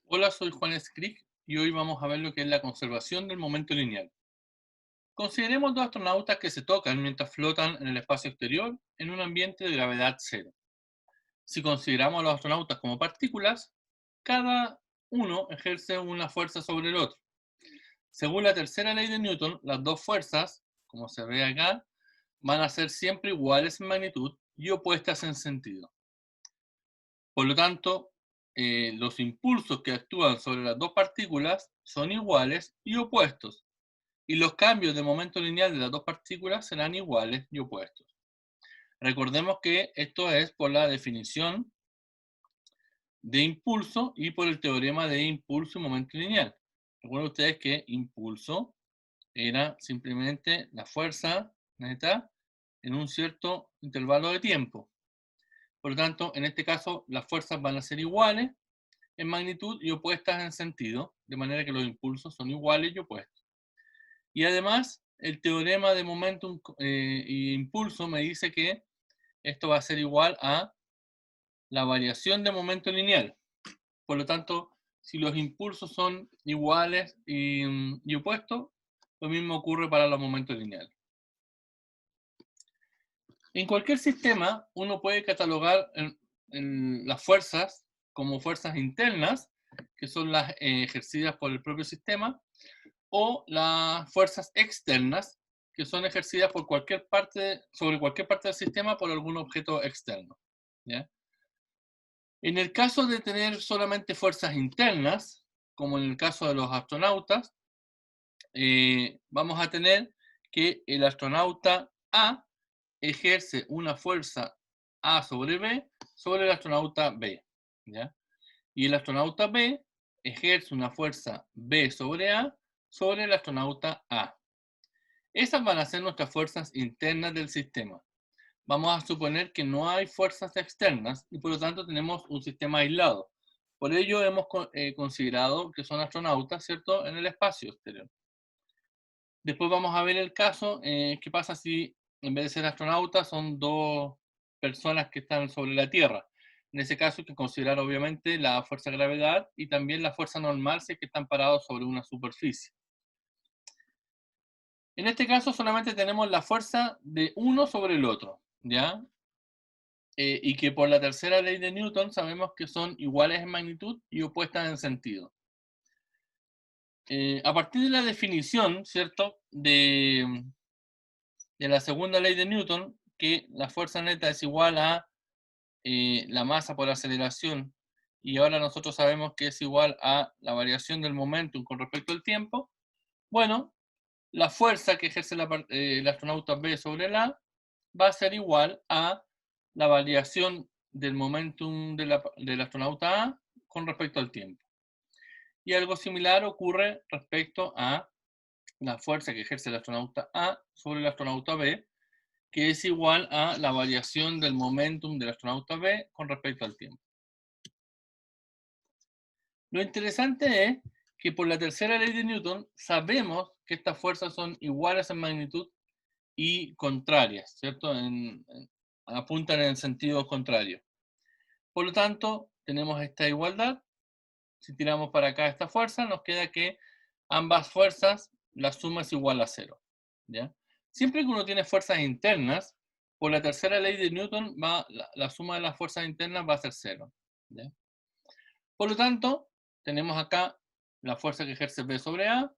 Hola, soy Juan Scrick y hoy vamos a ver lo que es la conservación del momento lineal. Consideremos dos astronautas que se tocan mientras flotan en el espacio exterior en un ambiente de gravedad cero. Si consideramos a los astronautas como partículas, cada uno ejerce una fuerza sobre el otro. Según la tercera ley de Newton, las dos fuerzas, como se ve acá, van a ser siempre iguales en magnitud y opuestas en sentido. Por lo tanto, los impulsos que actúan sobre las dos partículas son iguales y opuestos, y los cambios de momento lineal de las dos partículas serán iguales y opuestos. Recordemos que esto es por la definición de impulso y por el teorema de impulso y momento lineal. Recuerden ustedes que impulso era simplemente la fuerza neta en un cierto intervalo de tiempo. Por lo tanto, en este caso, las fuerzas van a ser iguales en magnitud y opuestas en sentido, de manera que los impulsos son iguales y opuestos. Y además, el teorema de momentum y impulso me dice que esto va a ser igual a la variación de momento lineal. Por lo tanto, si los impulsos son iguales y opuestos, lo mismo ocurre para los momentos lineales. En cualquier sistema, uno puede catalogar en las fuerzas como fuerzas internas, que son las ejercidas por el propio sistema, o las fuerzas externas, que son ejercidas por cualquier parte, sobre cualquier parte del sistema por algún objeto externo. ¿Ya? En el caso de tener solamente fuerzas internas, como en el caso de los astronautas, vamos a tener que el astronauta A ejerce una fuerza A sobre B sobre el astronauta B. ¿Ya? Y el astronauta B ejerce una fuerza B sobre A sobre el astronauta A. Esas van a ser nuestras fuerzas internas del sistema. Vamos a suponer que no hay fuerzas externas y por lo tanto tenemos un sistema aislado. Por ello hemos considerado que son astronautas, ¿cierto?, en el espacio exterior. Después vamos a ver el caso, qué pasa si en vez de ser astronautas son dos personas que están sobre la Tierra. En ese caso hay que considerar obviamente la fuerza de gravedad y también la fuerza normal si es que están parados sobre una superficie. En este caso solamente tenemos la fuerza de uno sobre el otro, ¿ya? Y que por la tercera ley de Newton sabemos que son iguales en magnitud y opuestas en sentido. A partir de la definición, ¿cierto?, de la segunda ley de Newton, que la fuerza neta es igual a la masa por aceleración, y ahora nosotros sabemos que es igual a la variación del momentum con respecto al tiempo, bueno, la fuerza que ejerce el astronauta B sobre el A va a ser igual a la variación del momentum del astronauta A con respecto al tiempo. Y algo similar ocurre respecto a la fuerza que ejerce el astronauta A sobre el astronauta B, que es igual a la variación del momentum del astronauta B con respecto al tiempo. Lo interesante es que por la tercera ley de Newton sabemos que estas fuerzas son iguales en magnitud y contrarias, ¿cierto? Apuntan en sentido contrario. Por lo tanto, tenemos esta igualdad. Si tiramos para acá esta fuerza, nos queda que ambas fuerzas, la suma es igual a cero. ¿Ya? Siempre que uno tiene fuerzas internas, por la tercera ley de Newton, la suma de las fuerzas internas va a ser cero. ¿Ya? Por lo tanto, tenemos acá la fuerza que ejerce B sobre A,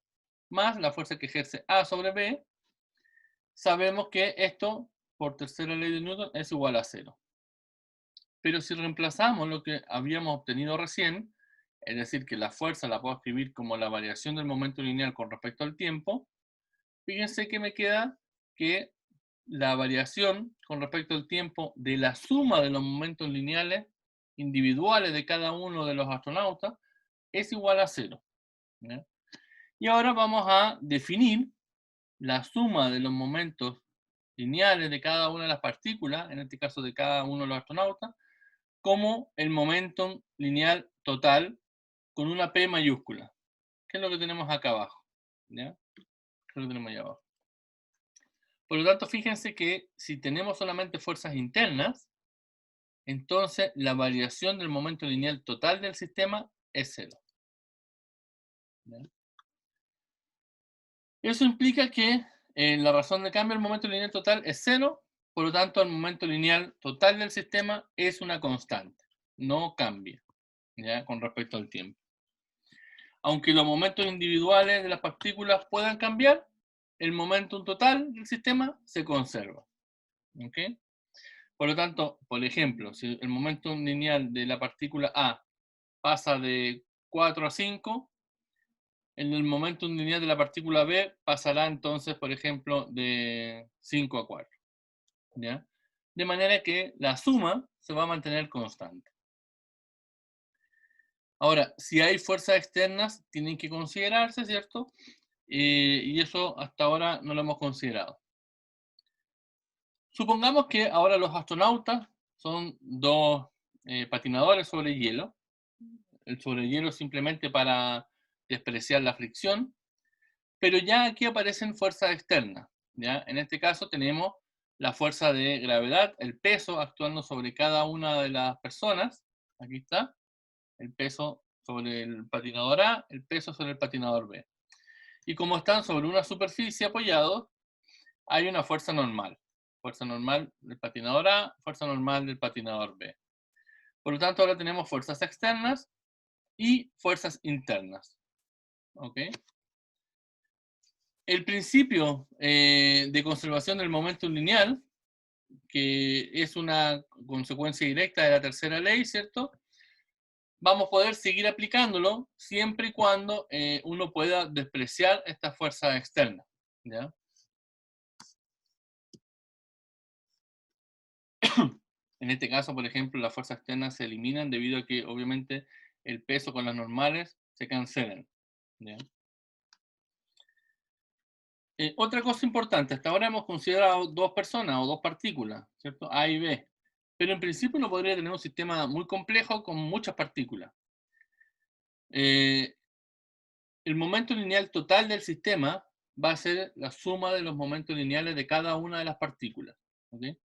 más la fuerza que ejerce A sobre B. Sabemos que esto, por tercera ley de Newton, es igual a cero. Pero si reemplazamos lo que habíamos obtenido recién, es decir, que la fuerza la puedo escribir como la variación del momento lineal con respecto al tiempo, fíjense que me queda que la variación con respecto al tiempo de la suma de los momentos lineales individuales de cada uno de los astronautas es igual a cero. ¿Ya? Y ahora vamos a definir la suma de los momentos lineales de cada una de las partículas, en este caso de cada uno de los astronautas, como el momentum lineal total con una P mayúscula, que es lo que tenemos acá abajo. ¿Ya? Que es lo que tenemos ahí abajo. Por lo tanto, fíjense que si tenemos solamente fuerzas internas, entonces la variación del momento lineal total del sistema es cero. ¿ya? Eso implica que la razón de cambio del momento lineal total es cero, por lo tanto el momento lineal total del sistema es una constante, no cambia, ¿ya? Con respecto al tiempo. Aunque los momentos individuales de las partículas puedan cambiar, el momento total del sistema se conserva. ¿Okay? Por lo tanto, por ejemplo, si el momento lineal de la partícula A pasa de 4 a 5, en el momento lineal de la partícula B pasará entonces, por ejemplo, de 5 a 4. ¿Ya? De manera que la suma se va a mantener constante. Ahora, si hay fuerzas externas, tienen que considerarse, ¿cierto? Y eso hasta ahora no lo hemos considerado. Supongamos que ahora los astronautas son dos patinadores sobre hielo. El sobre hielo simplemente para despreciar la fricción, pero ya aquí aparecen fuerzas externas. ¿Ya? En este caso tenemos la fuerza de gravedad, el peso actuando sobre cada una de las personas. Aquí está, el peso sobre el patinador A, el peso sobre el patinador B. Y como están sobre una superficie apoyados, hay una fuerza normal. Fuerza normal del patinador A, fuerza normal del patinador B. Por lo tanto, ahora tenemos fuerzas externas y fuerzas internas. ¿Ok? El principio de conservación del momento lineal, que es una consecuencia directa de la tercera ley, ¿cierto? Vamos a poder seguir aplicándolo siempre y cuando uno pueda despreciar esta fuerza externa. ¿Ya? En este caso, por ejemplo, las fuerzas externas se eliminan debido a que obviamente el peso con las normales se cancelan. ¿Ya? Otra cosa importante, hasta ahora hemos considerado dos personas o dos partículas, ¿cierto? A y B. Pero en principio uno podría tener un sistema muy complejo con muchas partículas. El momento lineal total del sistema va a ser la suma de los momentos lineales de cada una de las partículas. ¿Okay?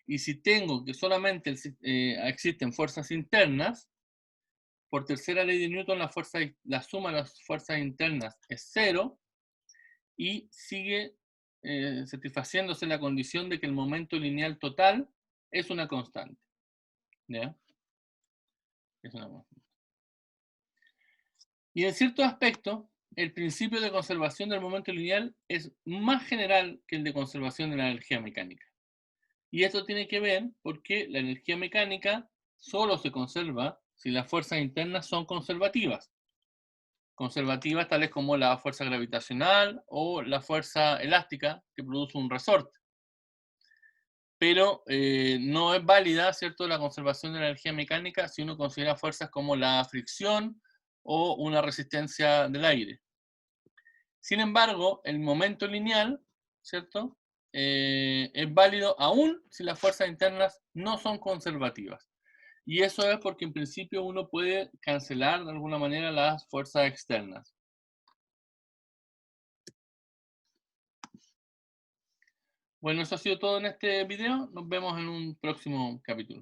Y si tengo que solamente existen fuerzas internas, por tercera ley de Newton la suma de las fuerzas internas es cero y sigue satisfaciéndose la condición de que el momento lineal total es una constante. ¿Ya? Es una constante. Y en ciertos aspectos, el principio de conservación del momento lineal es más general que el de conservación de la energía mecánica. Y esto tiene que ver porque la energía mecánica solo se conserva si las fuerzas internas son conservativas. Conservativas tales como la fuerza gravitacional o la fuerza elástica que produce un resorte. Pero no es válida, ¿cierto?, la conservación de la energía mecánica si uno considera fuerzas como la fricción o una resistencia del aire. Sin embargo, el momento lineal, ¿cierto?, es válido aún si las fuerzas internas no son conservativas. Y eso es porque en principio uno puede cancelar de alguna manera las fuerzas externas. Bueno, eso ha sido todo en este video. Nos vemos en un próximo capítulo.